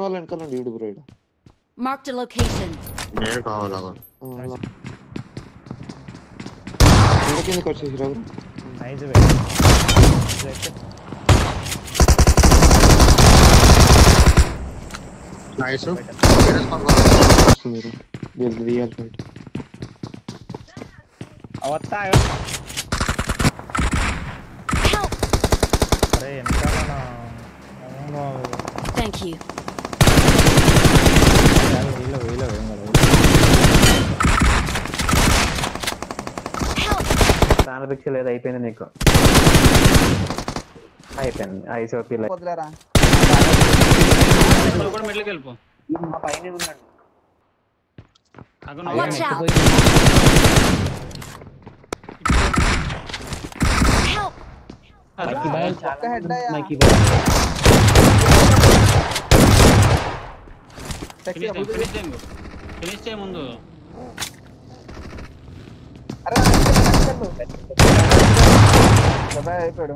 వాళ్ళ వెనకాలండి ఈడు bro. Marked a location. నేను కావాలా కిందకి వచ్చేసిరా బ్రో. నైస్ మీరు రియల్ ఫైట్ అవత్తా Help! అరే ఎంతలా అవును Thank you. వీలో Help! దాని పిక్చర్ లేదు అయిపోయింది నీకు అయిపోయింది ఐసోపీ వదిలేరా కూడా మెట్లకి వెళ్ళిపో. మా పైన ఉన్నాడు Watch out! Help! ఒక్క హెడ్ అయ్యా ఫినిష్ చేయ ముందు. అరే అయిపోయాడు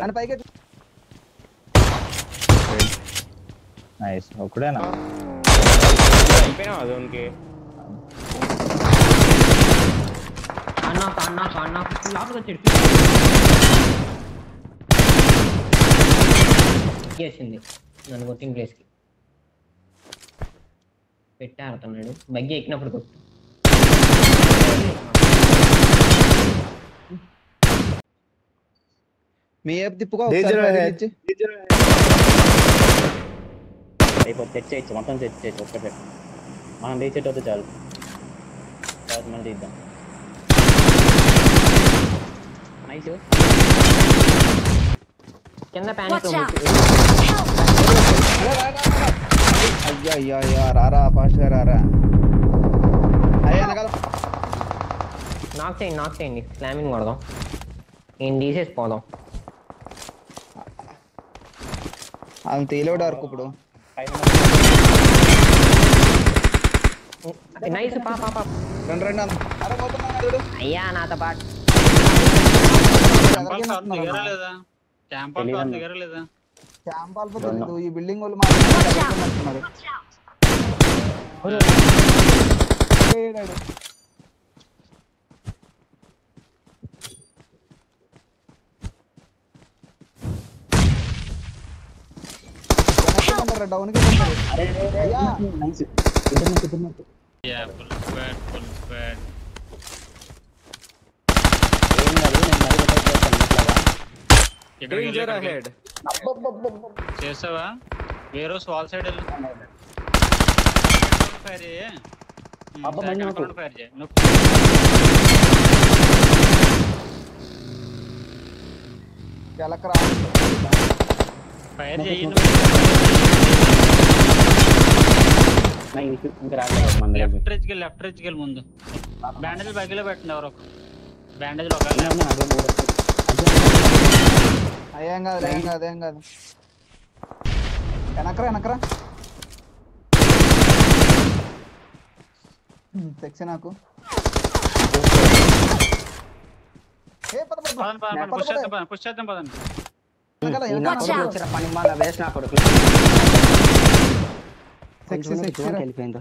అని పైకి నైస్ ఒకడేనా అయిపోయినా అదోనికి చేసింది నన్ను కొట్టిన ప్లేస్కి పెట్టి ఆడుతున్నాడు. బగ్గి ఎక్కినప్పుడు కొట్టు. మీ ఏపు తిప్పుకో అయిపోతే తెచ్చేయచ్చు మొత్తం తెచ్చేయచ్చు ఒక్కటే మనం తెచ్చేటప్పుడు చాలు తర్వాత మళ్ళీ ఇద్దాం నైస్ కింద Watch out! అయ్యా అయ్యా అయ్యా రారా ఫాస్ట్ గా రారా అయ్యా వెనకాల నాక్ చేయండి స్లామింగ్ కొడదాం. నేను తీసేసి పోదాం. అది తేలేడు వరకు ఇప్పుడు నైస్ పాప రెండు అరే పోతున్నాడు చూడు అయ్యా నాతో పాటు దిగరలేదా? క్యాంప్ దిగరలేదా? క్యాంప్ ఆల్ఫా తెలీదు ఈ బిల్డింగ్ వాళ్ళు మాట్లాడుతున్నారు డౌన్ కి చేసావా? వేరే వాల్ సైడ్ ఫైర్ ఫైర్ చేయండి. లెఫ్ట్ రేజ్కి వెళ్ళి ముందు బ్యాండేజ్ బగ్గిలో పెట్టండి. ఎవరో బ్యాండేజ్ అయ్యేం కాదు ఏం కాదు వెనకరా తెచ్చి నాకు పుష్ చేద్దాం పదండి. Watch out! వెళ్ళిపోయింది